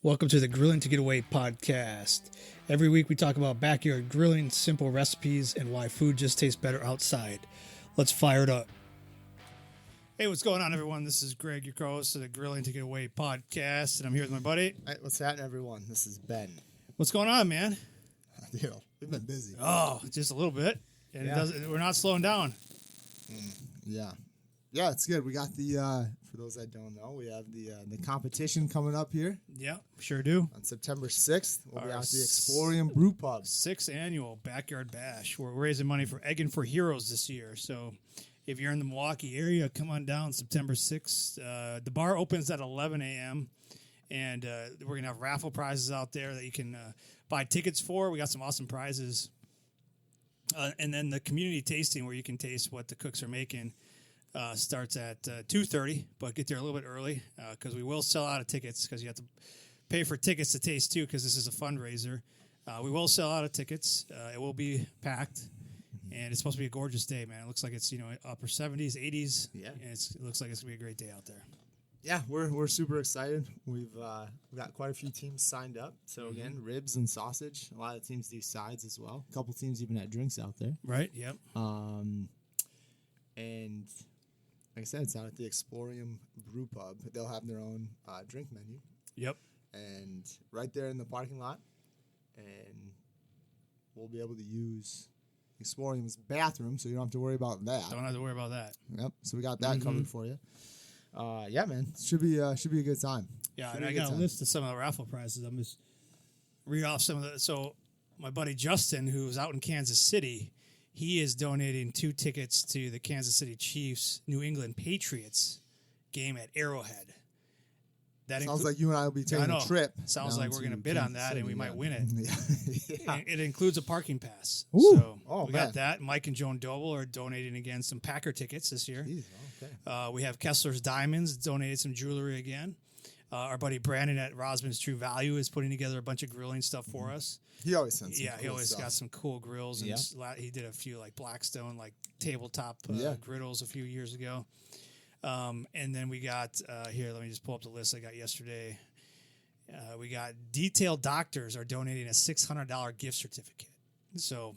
Welcome to the Grilling to Get Away podcast. Every week we talk about backyard grilling, simple recipes, and why food just tastes better outside. Let's fire it up. Hey, what's going on, everyone? This is Greg, your co-host of the Grilling to Get Away podcast, and I'm here with my buddy. Hey, what's happening, everyone? This is Ben. What's going on, man? We've been busy. Oh, just a little bit. And we're not slowing down. Yeah, it's good. We got the, for those that don't know, we have the competition coming up here. Yeah, sure do. On September 6th, we'll be out at the Explorium Brew Brew Pub. 6th annual Backyard Bash. We're raising money for Egging for Heroes this year. So if you're in the Milwaukee area, come on down September 6th. The bar opens at 11 a.m., and we're going to have raffle prizes out there that you can buy tickets for. We got some awesome prizes. And then the community tasting where you can taste what the cooks are making starts at 2:30, but get there a little bit early because we will sell out of tickets because you have to pay for tickets to taste too because this is a fundraiser. We will sell out of tickets. It will be packed, and it's supposed to be a gorgeous day, man. It looks like it's upper 70s, 80s. Yeah, and it looks like it's gonna be a great day out there. Yeah, we're super excited. We've got quite a few teams signed up. So again, ribs and sausage. A lot of teams do sides as well. A couple teams even had drinks out there. Right. Yep. And like I said, it's out at the Explorium Brew Pub. They'll have their own drink menu. Yep. And right there in the parking lot. And we'll be able to use Explorium's bathroom, so you don't have to worry about that. Don't have to worry about that. Yep. So we got that covered for you. Yeah, man. Should be a good time. Yeah, and I got a list of some of the raffle prizes. I'm just read off some of the. So my buddy Justin, who's out in Kansas City, he is donating 2 tickets to the Kansas City Chiefs New England Patriots game at Arrowhead. That sounds like you and I will be taking a trip. Sounds like we're going to bid on that, and we might win it. Yeah. It includes a parking pass. Ooh. So we got that. Mike and Joan Doble are donating again some Packer tickets this year. Jeez, okay. We have Kessler's Diamonds donated some jewelry again. Our buddy Brandon at Rosman's True Value is putting together a bunch of grilling stuff for us. He always sends some he always got some cool grills. And he did a few like Blackstone, like tabletop griddles a few years ago. And then we got, here, let me just pull up the list I got yesterday. We got Detailed Doctors are donating a $600 gift certificate. So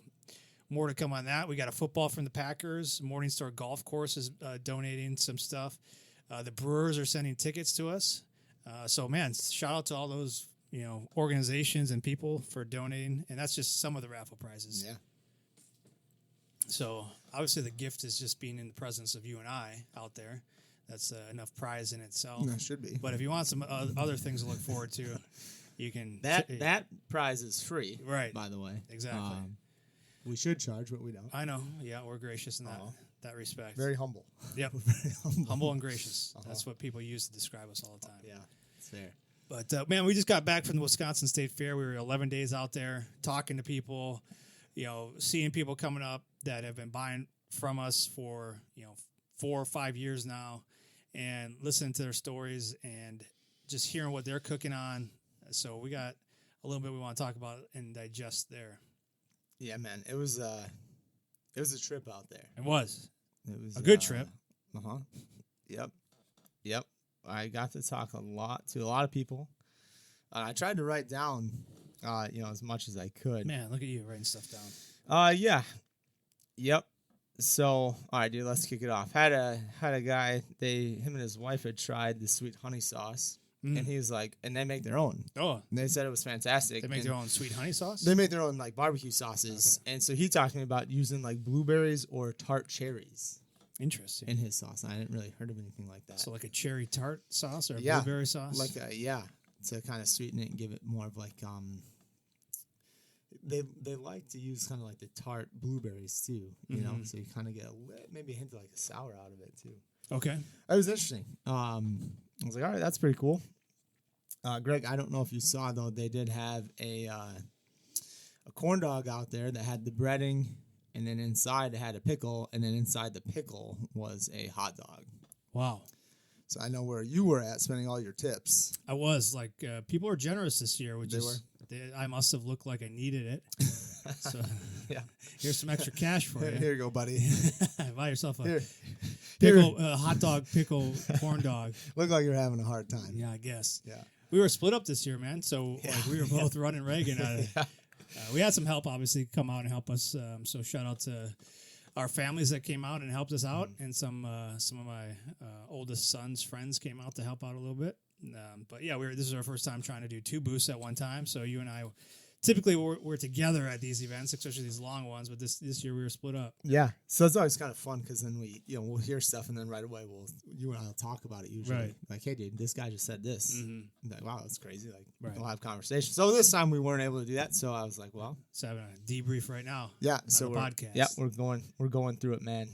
more to come on that. We got a football from the Packers. Morningstar Golf Course is donating some stuff. The Brewers are sending tickets to us. So, man, shout out to all those, organizations and people for donating. And that's just some of the raffle prizes. Yeah. So, obviously, the gift is just being in the presence of you and I out there. That's enough prize in itself. That should be. But if you want some other things to look forward to, you can. That prize is free, right? By the way, exactly. We should charge, but we don't. I know. Yeah, we're gracious in that respect. Very humble. Yep. Very humble and gracious. That's what people use to describe us all the time. Yeah, it's fair. But man, we just got back from the Wisconsin State Fair. We were 11 days out there talking to people, seeing people coming up that have been buying from us for 4 or 5 years now, and listening to their stories and just hearing what they're cooking on. So we got a little bit we want to talk about and digest there. Yeah, man, it was a trip out there. It was a good trip. Yep. I got to talk to a lot of people. I tried to write down, as much as I could. Man, look at you writing stuff down. Yeah. Yep. So, all right, dude, let's kick it off. Had a guy, him and his wife had tried the sweet honey sauce, and he was like, and they make their own. Oh. And they said it was fantastic. They make their own sweet honey sauce? They make their own, like, barbecue sauces. Okay. And so he talked to me about using, like, blueberries or tart cherries. Interesting. In his sauce. I hadn't really heard of anything like that. So like a cherry tart sauce or a blueberry sauce? To kind of sweeten it and give it more of like they like to use kind of like the tart blueberries too, you know, so you kind of get maybe a hint of like a sour out of it too. Okay. It was interesting. I was like, all right, that's pretty cool. Greg, I don't know if you saw though, they did have a corn dog out there that had the breading. And then inside it had a pickle, and then inside the pickle was a hot dog. Wow. So I know where you were at spending all your tips. I was. Like, people are generous this year, which I must have looked like I needed it. So here's some extra cash for you. Here you go, buddy. Buy yourself a pickle, hot dog, pickle, corn dog. Look like you're having a hard time. Yeah, I guess. Yeah. We were split up this year, man. So like we were both running Reagan. We had some help, obviously, come out and help us. So shout out to our families that came out and helped us out, and some of my oldest son's friends came out to help out a little bit. But yeah, this is our first time trying to do 2 booths at one time. So you and I typically we're together at these events, especially these long ones. But this year we were split up. Yeah, so it's always kind of fun because then we'll hear stuff and then right away you and I will talk about it usually. Right. Like, hey, dude, this guy just said this. Mm-hmm. Like, wow, that's crazy. Like, we'll have conversations. So this time we weren't able to do that. So I was like, well, so having a debrief right now. Yeah. So podcast. Yeah, we're going through it, man.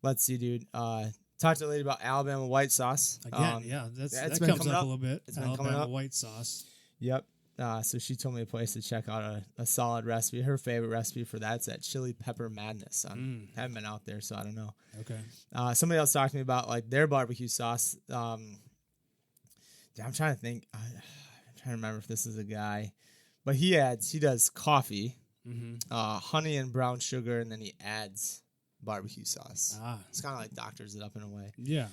Let's see, dude. Talked to a lady about Alabama white sauce. Again, that comes up a little bit. It's been Alabama coming up. white sauce. Yep. So she told me a place to check out a solid recipe. Her favorite recipe for that's at Chili Pepper Madness. I haven't been out there, so I don't know. Okay. Somebody else talked to me about like their barbecue sauce. I'm trying to think. I'm trying to remember if this is a guy, but he does coffee, honey and brown sugar, and then he adds barbecue sauce. It's kind of like doctors it up in a way. Yeah.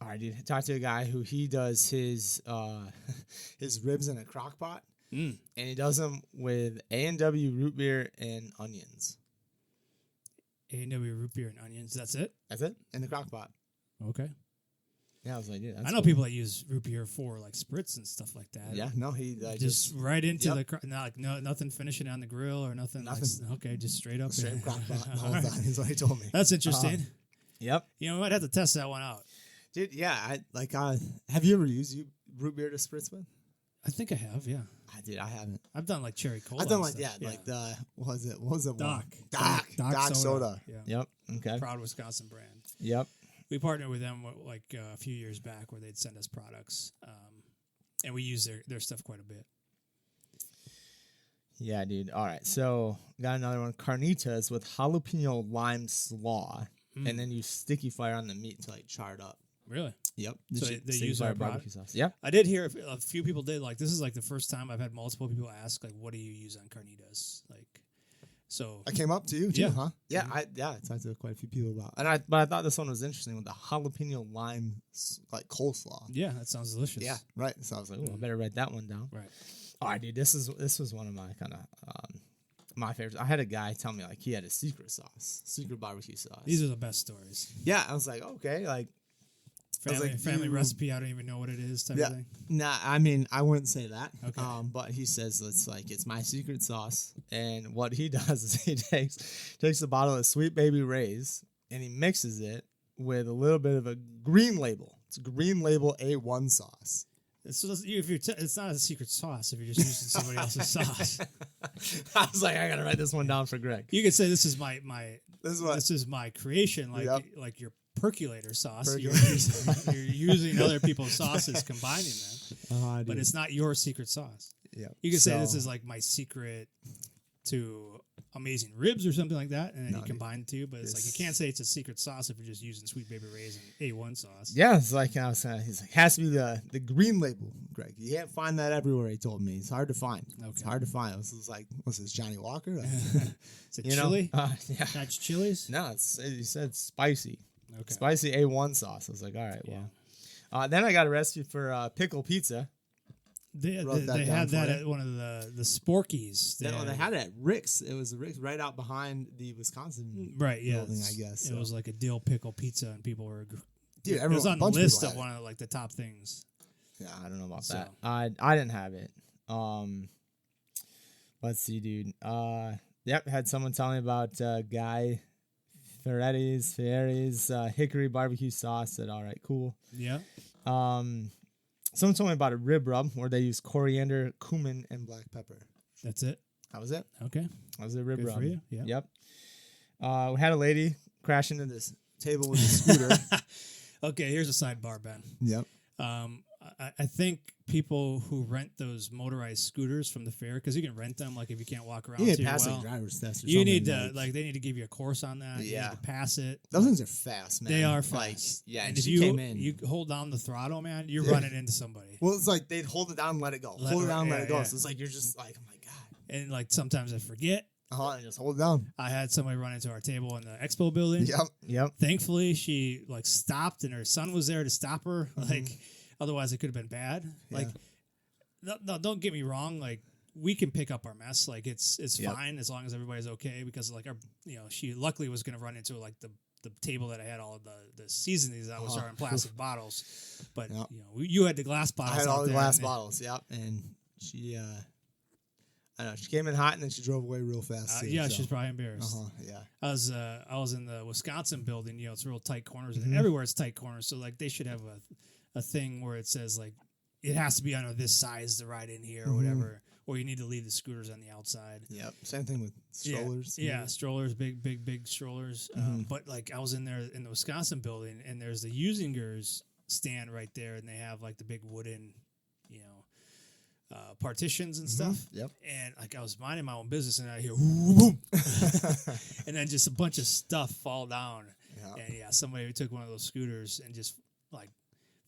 All right, dude. Talked to a guy who he does his ribs in a crock pot, and he does them with A&W root beer and onions. A&W root beer and onions. That's it? That's it? In the crock pot. Okay. Yeah, I was like, dude, that's I know cool. people that use root beer for like spritz and stuff like that. Yeah, no, he just right into nothing finishing on the grill or nothing. Nothing. Okay, just straight up. Straight crock pot the whole time is what he told me. That's interesting. Yep. You know, we might have to test that one out. Dude, yeah, have you ever used root beer to spritz with? I think I have, yeah. I haven't. I've done like cherry cola. I've done like like the what was it? Doc soda. Yeah. Yep. Okay. Proud Wisconsin brand. Yep. We partnered with them like a few years back where they'd send us products, and we use their stuff quite a bit. Yeah, dude. All right, so got another one: carnitas with jalapeno lime slaw, and then you sticky fire on the meat to like char it up. Really? Yep. So they use our barbecue sauce. Yep. I did hear a few people did like this is like the first time I've had multiple people ask like, what do you use on carnitas? Like, so I came up to you too, yeah. huh? Yeah, I talked to quite a few people about, but I thought this one was interesting with the jalapeno lime like coleslaw. Yeah, that sounds delicious. Yeah, right. So I was like, I better write that one down. Right. All right, dude. This was one of my kind of my favorites. I had a guy tell me like he had a secret barbecue sauce. These are the best stories. Yeah, I was like, okay, like. Family recipe, I don't even know what it is type of thing. Nah, I mean, I wouldn't say that. Okay. But he says it's my secret sauce. And what he does is he takes a bottle of Sweet Baby Ray's and he mixes it with a little bit of a Green Label. It's a Green Label A1 sauce. So it's not a secret sauce if you're just using somebody else's sauce. I was like, I gotta write this one down for Greg. You could say this is my this is my creation, like your percolator sauce. You're using other people's sauces, combining them, but it's not your secret sauce. Yeah, you could say this is like my secret to amazing ribs or something like that, and then you combine the two. But it's like you can't say it's a secret sauce if you're just using Sweet Baby Ray's and A1 sauce. Yeah, it's like he's like has to be the Green Label, Greg. You can't find that everywhere. He told me it's hard to find. Okay. It's hard to find. This is like what's this, Johnny Walker? Is it chili? Yeah, that's chilies. No, he said spicy. Okay. Spicy A1 sauce. I was like, all right, well. Then I got a recipe for pickle pizza. They had that at one of the Sporkies. They had it at Rick's. It was Rick's right out behind the Wisconsin building, I guess. It was like a dill pickle pizza, and people were... Dude, it was on the list of one of like the top things. Yeah, I don't know about that. I didn't have it. Let's see, dude. Had someone tell me about Guy Fieri's hickory barbecue sauce. Said, all right, cool. Yeah. Someone told me about a rib rub where they use coriander, cumin, and black pepper. That's it. That was it. Okay. That was a rib rub. For you. Yeah. Yep. We had a lady crash into this table with a scooter. Okay, here's a sidebar, Ben. Yep. I think people who rent those motorized scooters from the fair, because you can rent them, like if you can't walk around, you need to pass a driver's test. Or you need to they need to give you a course on that. Yeah, you need to pass it. Those things are fast, man. They are fast. And if you hold down the throttle, man, you're running into somebody. Well, it's like they'd hold it down, and let it go. Hold it down, and let it go. So it's like you're just like, oh my god. And like sometimes I forget. And just hold it down. I had somebody run into our table in the expo building. Yep. Thankfully, she like stopped, and her son was there to stop her. Mm-hmm. Like, Otherwise, it could have been bad. Yeah. Like, no, don't get me wrong. Like, we can pick up our mess. Like, it's fine as long as everybody's okay. Because like she luckily was going to run into like the table that I had all of the seasonings that was in plastic bottles. But you had the glass bottles. I had all the glass bottles. Yep, and she. I don't know. She came in hot and then she drove away real fast. She's probably embarrassed. Yeah. I was in the Wisconsin building. It's real tight corners, and everywhere it's tight corners. So like they should have a thing where it says like it has to be under this size to ride in here or whatever, or you need to leave the scooters on the outside. Yep. Same thing with strollers. Yeah, strollers, big strollers. But like I was in there in the Wisconsin building, and there's the Usingers stand right there, and they have like the big wooden, partitions and stuff. Yep. And like I was minding my own business, and I hear boom, and then just a bunch of stuff fall down. Yeah. And somebody took one of those scooters and just like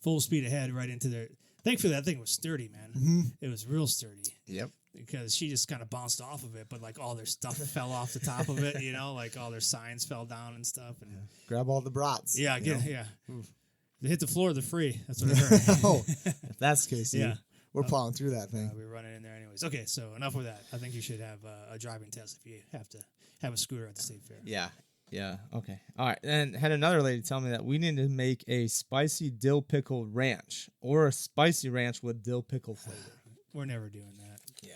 full speed ahead right into their. Thankfully, that thing was sturdy, man. It was real sturdy. Yep. Because she just kind of bounced off of it, but like all their stuff fell off the top of it, like all their signs fell down and stuff. And grab all the brats. Yeah, They hit the floor, they're free. That's what I heard. Oh, if that's the case, we're plowing through that thing. We're running in there anyways. Okay, so enough with that. I think you should have a driving test if you have to have a scooter at the state fair. Yeah. Okay. All right. And had another lady tell me that we need to make a spicy dill pickle ranch or a spicy ranch with dill pickle flavor. We're never doing that. Yeah.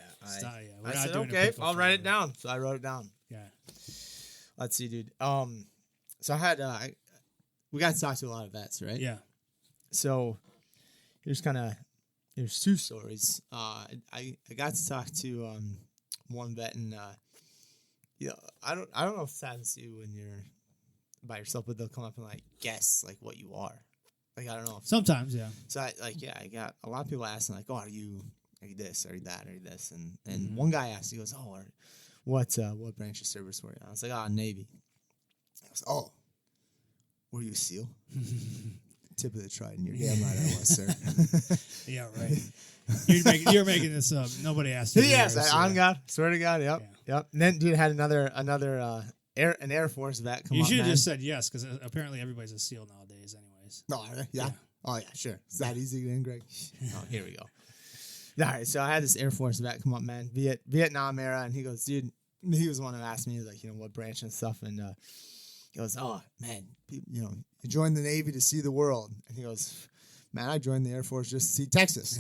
We're I not said, doing okay, I'll write it down. So I wrote it down. Yeah. Let's see, dude. So I had we got to talk to a lot of vets, right? Yeah. So here's two stories. I got to talk to one vet, and I don't know if it happens to you when you're by yourself, but they'll come up and like guess like what you are. Like I don't know. Sometimes, yeah. So I got a lot of people asking like, oh, are you this, are you that, are you this, and one guy asked, he goes, oh, what branch of service were you? I was like, oh, Navy. I was, oh, were you a SEAL? Tip of the trident. You're damn right I was, sir. Yeah, right. You're making this up. Nobody asked you. Yes, on God. Swear to God. Yep. Yeah. Yep. And then dude had another Air Force vet come up. You should have just said yes, because apparently everybody's a SEAL nowadays anyways. No, yeah. Oh, yeah, sure. Is that easy to get in, Greg? Oh, here we go. All right, so I had this Air Force vet come up, man, Vietnam era, and he goes, dude, he was the one who asked me, like, what branch and stuff, and he goes, oh, man, you joined the Navy to see the world. And he goes, man, I joined the Air Force just to see Texas.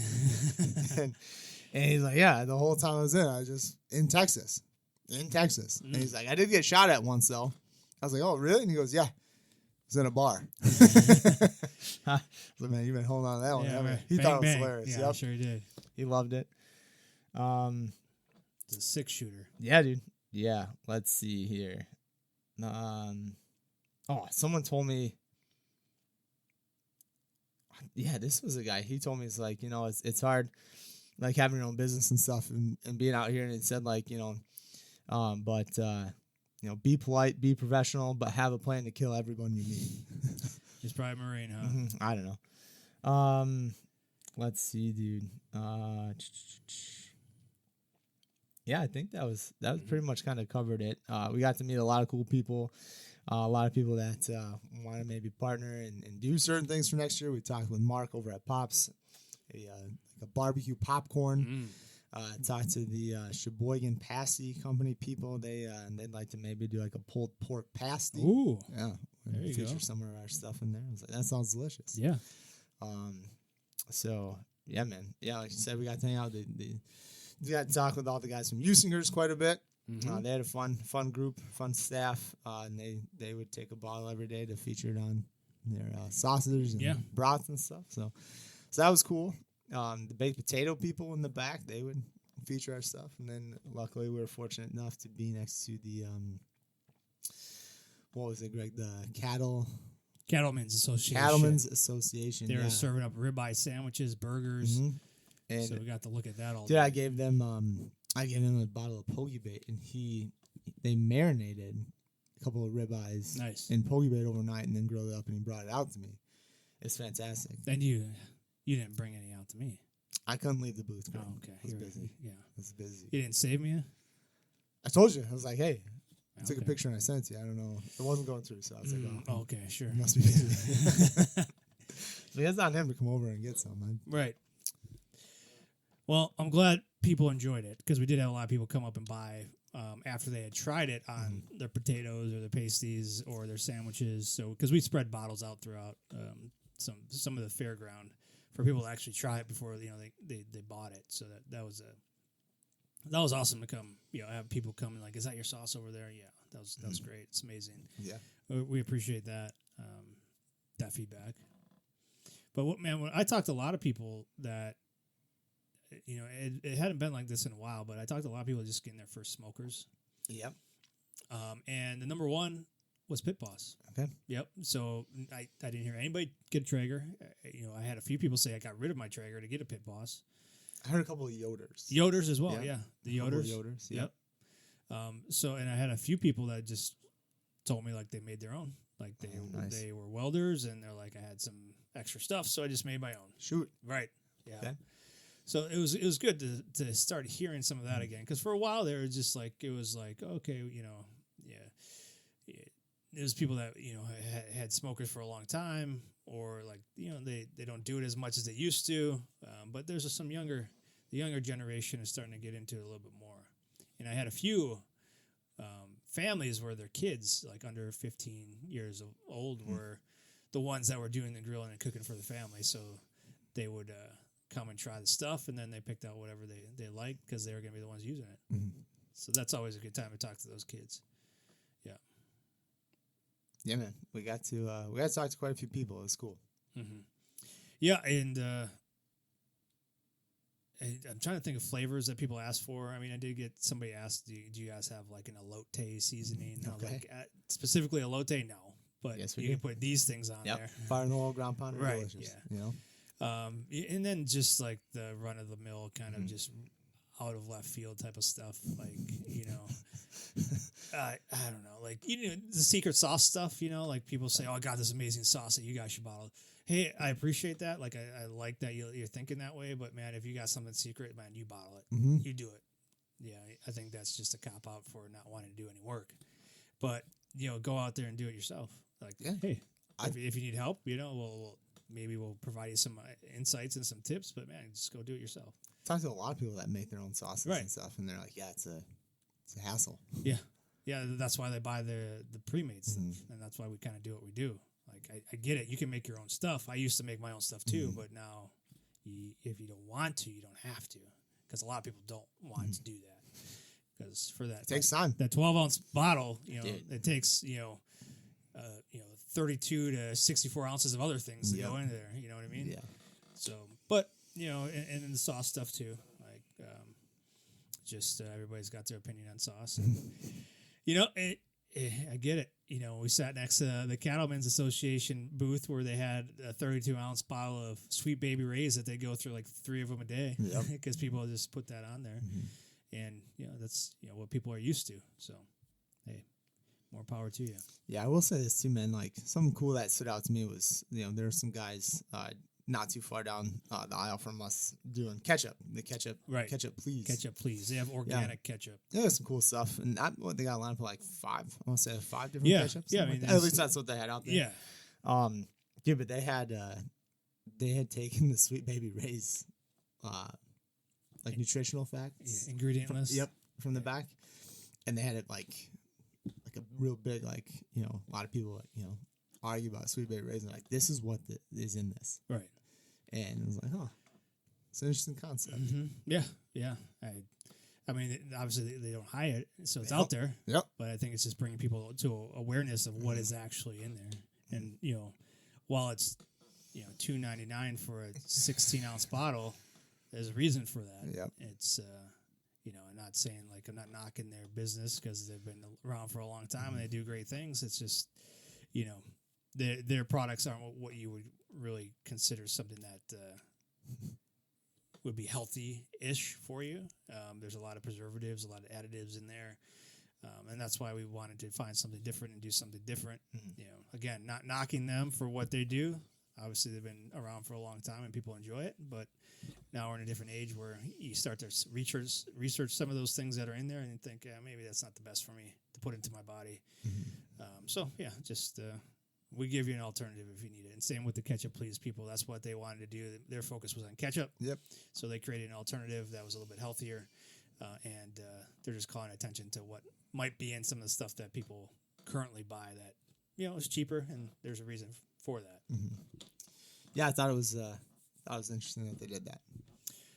and he's like, yeah, the whole time I was in just in Texas. And he's like, I did get shot at once, though. I was like, oh, really? And he goes, yeah. I was in a bar. So, man, you've been holding on to that one, haven't you? He thought it was hilarious. Yeah, I'm sure he did. He loved it. It's a 6-shooter. Yeah, dude. Yeah. Let's see here. Someone told me. Yeah, this was a guy. He told me it's like, it's hard, like having your own business and stuff and being out here. And it said like, be polite, be professional, but have a plan to kill everyone you meet. He's probably a Marine, huh? I don't know. Let's see, dude. Yeah, I think that was pretty much kind of covered it. We got to meet a lot of cool people, a lot of people that want to maybe partner and do certain things for next year. We talked with Mark over at Pops, like a barbecue popcorn. Talked to the Sheboygan Pasty Company people. They'd like to maybe do like a pulled pork pasty. Ooh, yeah, there you feature go. some of our stuff in there. I was like, that sounds delicious. Yeah. So yeah, man. Yeah, like you said, we got to hang out. We got to talk with all the guys from Usingers quite a bit. They had a fun group, fun staff, and they would take a bottle every day to feature it on their sausages and brats and stuff. So that was cool. The baked potato people in the back, they would feature our stuff, and then luckily we were fortunate enough to be next to the what was it, Greg? The Cattlemen's Association. Cattlemen's Association. They were serving up ribeye sandwiches, burgers, and so we got to look at that all. Yeah, I gave them a bottle of poke bait, and they marinated a couple of ribeyes in poke bait overnight, and then grilled it up, and he brought it out to me. It's fantastic. And you didn't bring any out to me. I couldn't leave the booth. Bro. Oh, okay. I was busy. Yeah, I was busy. You didn't save me? I told you. I was like, hey. I took a picture and I sent it to you. I don't know. It wasn't going through, so I was like, oh, okay, sure. You must be busy. It's on him to come over and get some. Right. Well, I'm glad people enjoyed it because we did have a lot of people come up and buy after they had tried it on their potatoes or their pasties or their sandwiches. So because we spread bottles out throughout some of the fairground for people to actually try it before they bought it. So that was awesome to come. Have people come and like, is that your sauce over there? Yeah, that was great. It's amazing. Yeah, we appreciate that feedback. But when I talked to a lot of people that. It hadn't been like this in a while, but I talked to a lot of people just getting their first smokers. Yep. And the number one was Pit Boss. Okay. Yep. So I didn't hear anybody get a Traeger. I had a few people say I got rid of my Traeger to get a Pit Boss. I heard a couple of Yoders. Yoders as well. Yeah. The Yoders. Yoders. Yep. And I had a few people that just told me like they made their own. Like they were welders and they're like, I had some extra stuff, so I just made my own. Shoot. Right. Yeah. Okay. So it was good to start hearing some of that again, because for a while there it was like okay, it was people that had smokers for a long time, or like they don't do it as much as they used to, but there's the younger generation is starting to get into it a little bit more, and I had a few families where their kids like under 15 years old were the ones that were doing the grilling and cooking for the family, so they would come and try the stuff, and then they picked out whatever they liked because they were going to be the ones using it. Mm-hmm. So that's always a good time to talk to those kids. Yeah, man. We got to talk to quite a few people. It was cool. Mm-hmm. Yeah, and I'm trying to think of flavors that people asked for. I mean, I did get somebody asked, do you guys have like an elote seasoning? Okay. Like, specifically elote, no. But yes, you can put these things on there. Fire and oil, ground pound, right? Delicious, Yeah. And then just like the run of the mill kind of just out of left field type of stuff, like I don't know, like the secret sauce stuff. Like people say, "Oh, I got this amazing sauce that you guys should bottle." Hey, I appreciate that. Like I like that you're thinking that way. But man, if you got something secret, man, you bottle it. Mm-hmm. You do it. Yeah, I think that's just a cop out for not wanting to do any work. But go out there and do it yourself. Like, hey, if you need help, maybe we'll provide you some insights and some tips, but man, just go do it yourself. Talk to a lot of people that make their own sauces and stuff, and they're like, yeah, it's a hassle. Yeah, that's why they buy the pre-made stuff, and that's why we kind of do what we do. Like, I get it. You can make your own stuff. I used to make my own stuff too, but now if you don't want to, you don't have to, because a lot of people don't want to do that, because for that, it takes time. That 12-ounce bottle, it takes 32 to 64 ounces of other things to go in there. You know what I mean? Yeah. So, but and the sauce stuff too. Like, everybody's got their opinion on sauce. And, I get it. We sat next to the Cattlemen's Association booth where they had a 32-ounce bottle of Sweet Baby Ray's that they go through like 3 of them a day because people just put that on there, and that's what people are used to. So, hey. More power to you. Yeah, I will say this too, man. Like, something cool that stood out to me was, there are some guys not too far down the aisle from us doing ketchup. The ketchup, right? Ketchup, please. Ketchup, please. They have organic ketchup. Yeah, some cool stuff. And they got a line for like 5. I want to say 5 different ketchups. Yeah, I mean, at least that's what they had out there. Yeah. Yeah, but they had taken the Sweet Baby Ray's like nutritional facts, ingredient list. Yep, from the back, and they had it like a real big, like, a lot of people, argue about Sweet Baby Ray's and like, this is what is in this. Right. And it was like, it's an interesting concept. Mm-hmm. Yeah. I mean, obviously they don't hide it, so it's out there. Yep. But I think it's just bringing people to awareness of what is actually in there. And, while it's, $2.99 for a 16-ounce bottle, there's a reason for that. Yep. It's, I'm not saying, like, I'm not knocking their business because they've been around for a long time and they do great things. It's just, their products aren't what you would really consider something that would be healthy-ish for you. There's a lot of preservatives, a lot of additives in there. And that's why we wanted to find something different and do something different. Again, not knocking them for what they do. Obviously, they've been around for a long time and people enjoy it, but now we're in a different age where you start to research some of those things that are in there and think, maybe that's not the best for me to put into my body. So, yeah, just We give you an alternative if you need it. And same with the ketchup please people. That's what they wanted to do. Their focus was on ketchup. Yep. So they created an alternative that was a little bit healthier. And they're just calling attention to what might be in some of the stuff that people currently buy that, is cheaper. And there's a reason for that. Mm-hmm. Yeah, I thought it was interesting that they did that.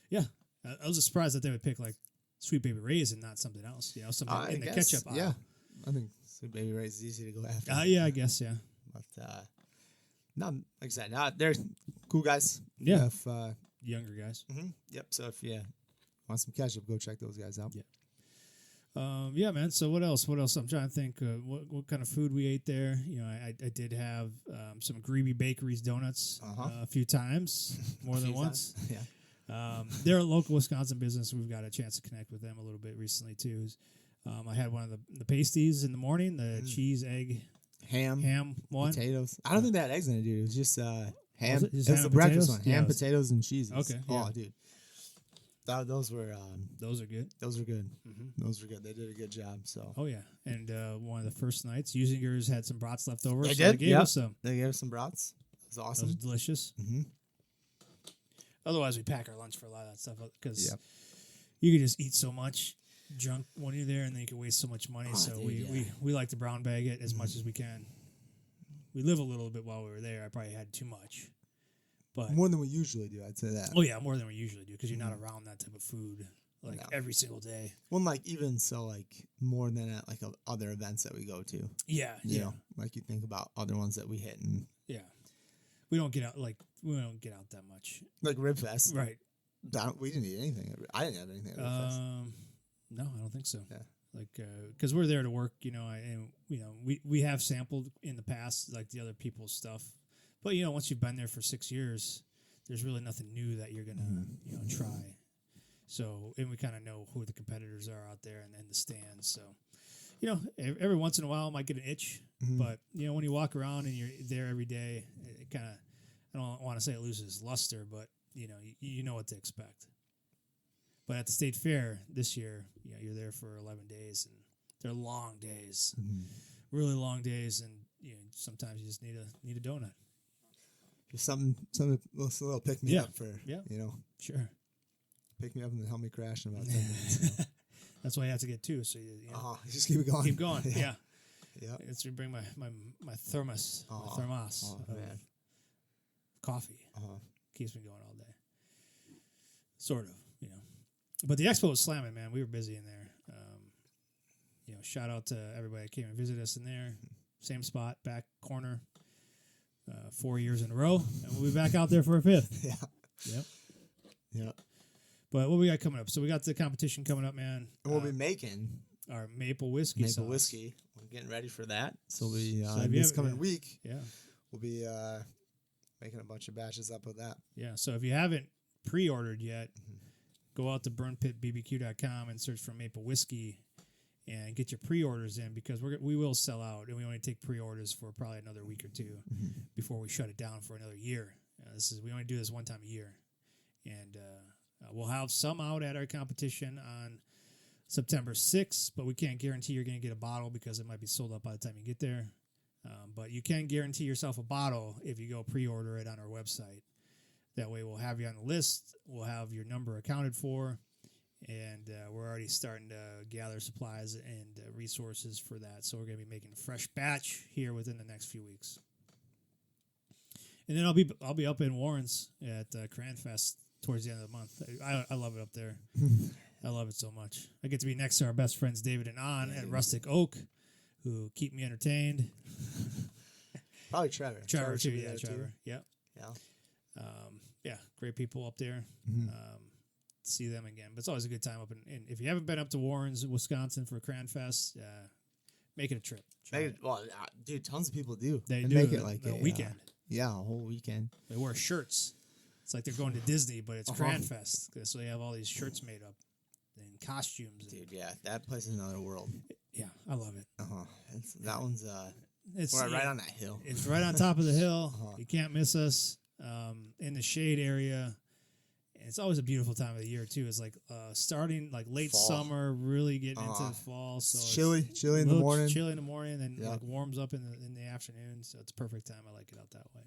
Yeah. I was surprised that they would pick like Sweet Baby Ray's and not something else. Something in the ketchup aisle. Yeah. I think Sweet Baby Ray's is easy to go after. Yeah, I guess, yeah. But, no, like I said, they're cool guys. Yeah. If, younger guys. Mm-hmm. Yep. So if you want some ketchup, go check those guys out. Yeah. Yeah, man. So what else? I'm trying to think what kind of food we ate there. I did have some Greeby Bakery's donuts a few times, more than once. Yeah. They're a local Wisconsin business. We've got a chance to connect with them a little bit recently too. I had one of the pasties in the morning, the cheese, egg, ham one. Potatoes. I don't think they had eggs in it, dude. It was just ham. It was the breakfast one. Yeah, ham, potatoes, and cheese. Okay. Oh, dude. Those were those are good. Those were good. Mm-hmm. Those were good. They did a good job. So. Oh yeah, and one of the first nights, Usingers had some brats left over. They so did. They gave us some. They gave us some brats. It was awesome. It was delicious. Mm-hmm. Otherwise, we pack our lunch for a lot of that stuff because you can just eat so much junk when you're there, and then you can waste so much money. We like to brown bag it as much as we can. We live a little bit while we were there. I probably had too much, but more than we usually do. I'd say that. Oh yeah, more than we usually do because you're not around that type of food every single day. Well, even so, more than at other events that we go to. Yeah, you know, you think about other ones that we hit and we don't get out that much. Like Rib Fest, right? We didn't eat anything. I didn't have anything at Rib Fest. No, I don't think so. Yeah. Because we're there to work, and we have sampled in the past, the other people's stuff. But, once you've been there for 6 years, there's really nothing new that you're going to, try. So, and we kind of know who the competitors are out there and the stands. So, every once in a while I might get an itch. Mm-hmm. But, when you walk around and you're there every day, it kind of, I don't want to say it loses luster, but, you know what to expect. But at the state fair this year, you're there for 11 days, and they're long days, really long days, and sometimes you just need a donut. Just something a little pick me up for Sure. Pick me up and then help me crash in about 10 minutes. That's why you have to get two. So you just keep it going. Keep going. Yeah. It's to bring my thermos, of coffee. Keeps me going all day. Sort of. But the expo was slamming, man. We were busy in there. Shout out to everybody that came and visited us in there. Same spot, back corner, 4 years in a row, and we'll be back out there for a fifth. Yep. But what we got coming up? So we got the competition coming up, man. And we'll be making our maple whiskey sauce. Whiskey. We're getting ready for that. So this coming week, we'll be making a bunch of batches up with that. Yeah. So if you haven't pre-ordered yet, go out to burnpitbbq.com and search for maple whiskey and get your pre-orders in because we will sell out, and we only take pre-orders for probably another week or two before we shut it down for another year. We only do this one time a year, and we'll have some out at our competition on September 6th, but we can't guarantee you're going to get a bottle because it might be sold out by the time you get there. But you can guarantee yourself a bottle if you go pre-order it on our website. That way we'll have you on the list. We'll have your number accounted for. And we're already starting to gather supplies and resources for that. So we're going to be making a fresh batch here within the next few weeks. And then I'll be up in Warrens at Cranfest towards the end of the month. I love it up there. I love it so much. I get to be next to our best friends David and An at Rustic Oak, who keep me entertained. Probably Trevor. Trevor too. Yeah, Trevor. Yep. Yeah. Great people up there. See them again. But it's always a good time up in if you haven't been up to Warrens, Wisconsin for Cranfest, make it a trip. Dude, tons of people do. They and do make it like a weekend. A whole weekend. They wear shirts. It's like they're going to Disney, but it's Cranfest. So they have all these shirts made up and costumes. Dude, that place is another world. Yeah, I love it. That one's it's right on that hill. It's right on top of the hill. You can't miss us in the shade area. it's always a beautiful time of the year too. It's like starting like late summer, really getting into the fall. So it's chilly in the morning. Chilly in the morning, and like warms up in the afternoon. So it's a perfect time. I like it out that way.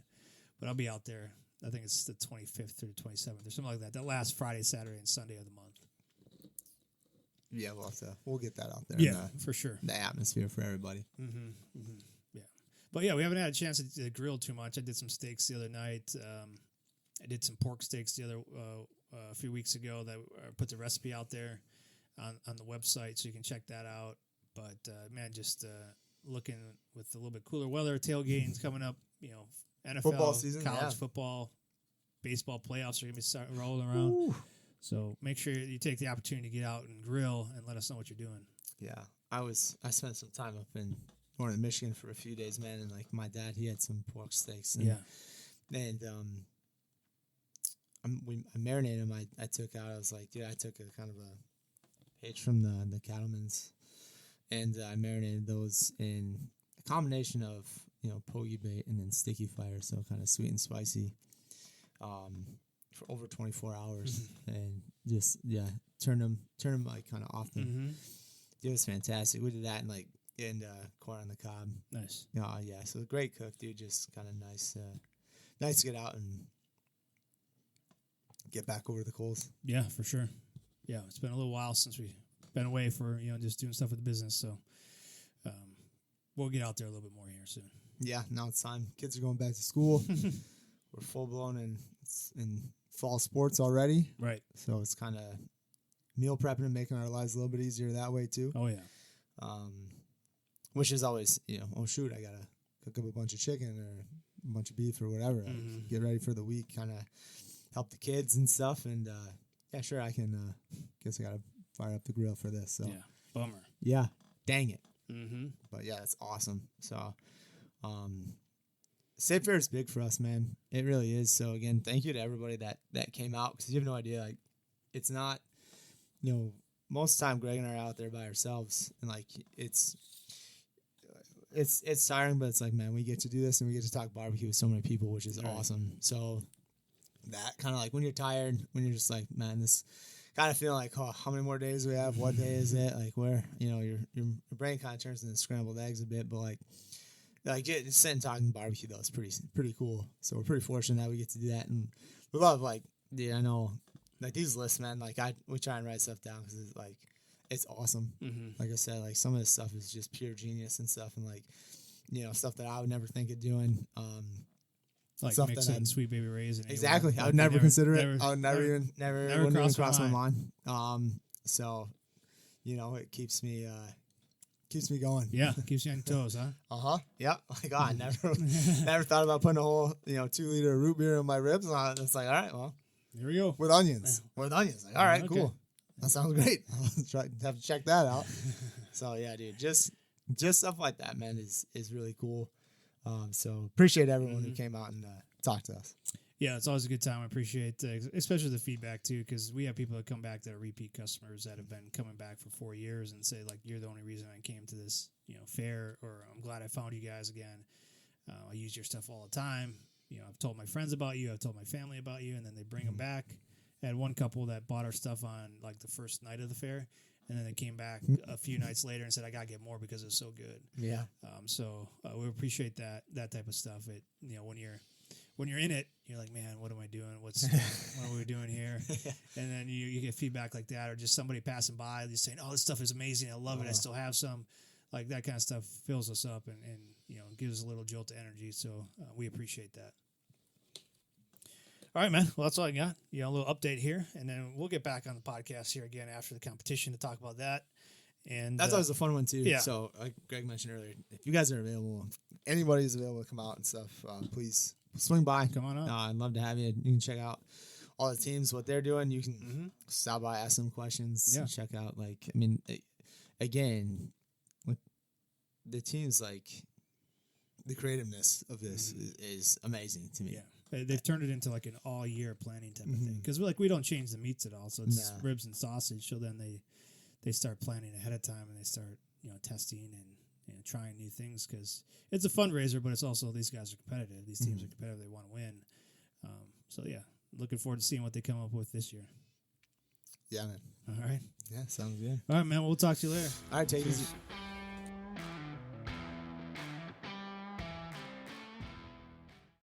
But I'll be out there. I think it's the 25th through the 27th or something like that. That last Friday, Saturday, and Sunday of the month. Yeah, we'll get that out there. Yeah, for sure. The atmosphere for everybody. Yeah, but yeah, we haven't had a chance to grill too much. I did some steaks the other night. I did some pork steaks a few weeks ago. That I put the recipe out there on the website, so you can check that out. But man, just looking with a little bit cooler weather, tailgating's coming up. NFL football season, college football, baseball playoffs are gonna be starting rolling around. Ooh. So make sure you take the opportunity to get out and grill and let us know what you're doing. Yeah, I spent some time up in northern Michigan for a few days, man, and like my dad, he had some pork steaks. And, I marinated them. I took out. I was like, I took a kind of a page from the cattlemen's, and I marinated those in a combination of pogie bait and then sticky fire, so kind of sweet and spicy. For over 24 hours, and just turn them like kind of off them. It was fantastic. We did that in corn on the cob. Nice. Yeah. So great cook, dude. Just kind of nice to get out and get back over the coals. Yeah, for sure. Yeah, it's been a little while since we've been away for just doing stuff with the business. So we'll get out there a little bit more here soon. Yeah, now it's time. Kids are going back to school. We're full blown in fall sports already. Right. So it's kind of meal prepping and making our lives a little bit easier that way too. Oh, yeah. Which is always, oh, shoot, I got to cook up a bunch of chicken or a bunch of beef or whatever. Get ready for the week, kind of help the kids and stuff. And, yeah, sure, I can, guess I got to fire up the grill for this. So. Yeah, bummer. Yeah, dang it. But, yeah, it's awesome. So, State Fair is big for us, man. It really is. So again, thank you to everybody that came out, because you have no idea. Like, it's not, most of the time Greg and I are out there by ourselves, and like it's tiring, but it's like, man, we get to do this and we get to talk barbecue with so many people, which is awesome. So that kind of like when you're tired, when you're just like, man, this kind of feeling like, oh, how many more days do we have? What day is it? Like, where your brain kind of turns into scrambled eggs a bit, but like sitting and talking barbecue though is pretty cool. So we're pretty fortunate that we get to do that, and we love I know like these lists, man. Like we try and write stuff down because it's awesome. Like I said, like some of this stuff is just pure genius and stuff, and like stuff that I would never think of doing. Like mixing Sweet Baby Ray's and exactly, I would never consider it. I would never cross my mind. So it keeps me going. Yeah, keeps you on your toes, huh? Yeah. Like, I never thought about putting a whole 2-liter root beer in my ribs. And it's like, all right, well, here we go with onions. Like, all right, cool. That sounds great. I'll have to check that out. So yeah, dude, just stuff like that, man, is really cool. So appreciate everyone who came out and talked to us. Yeah, it's always a good time. I appreciate, especially the feedback too, because we have people that come back that are repeat customers that have been coming back for 4 years and say like, you're the only reason I came to this, fair, or I'm glad I found you guys again. I use your stuff all the time. I've told my friends about you. I've told my family about you, and then they bring them back. I had one couple that bought our stuff on like the first night of the fair, and then they came back a few nights later and said, I got to get more because it's so good. Yeah. So we appreciate that type of stuff. It, when you're in it, you're like, man, what am I doing? What are we doing here? And then you get feedback like that, or just somebody passing by just saying, oh, this stuff is amazing. I love it. I still have some. Like that kind of stuff fills us up and gives us a little jolt of energy. So we appreciate that. All right, man. Well, that's all I got. A little update here, and then we'll get back on the podcast here again after the competition to talk about that. And that's always a fun one too. Yeah. So like Greg mentioned earlier, if you guys are available, anybody's available to come out and stuff, please swing by. Come on out. I'd love to have you. You can check out all the teams, what they're doing. You can stop by, ask them questions. Yeah. Check out again, with the teams, like the creativeness of this is amazing to me. Yeah. They've turned it into like an all-year planning type of thing, because we don't change the meats at all, so it's ribs and sausage. So then they start planning ahead of time, and they start testing and trying new things, because it's a fundraiser, but it's also these guys are competitive. These teams are competitive; they want to win. So yeah, looking forward to seeing what they come up with this year. Yeah, man. All right. Yeah, sounds good. All right, man. We'll talk to you later. All right, take it easy.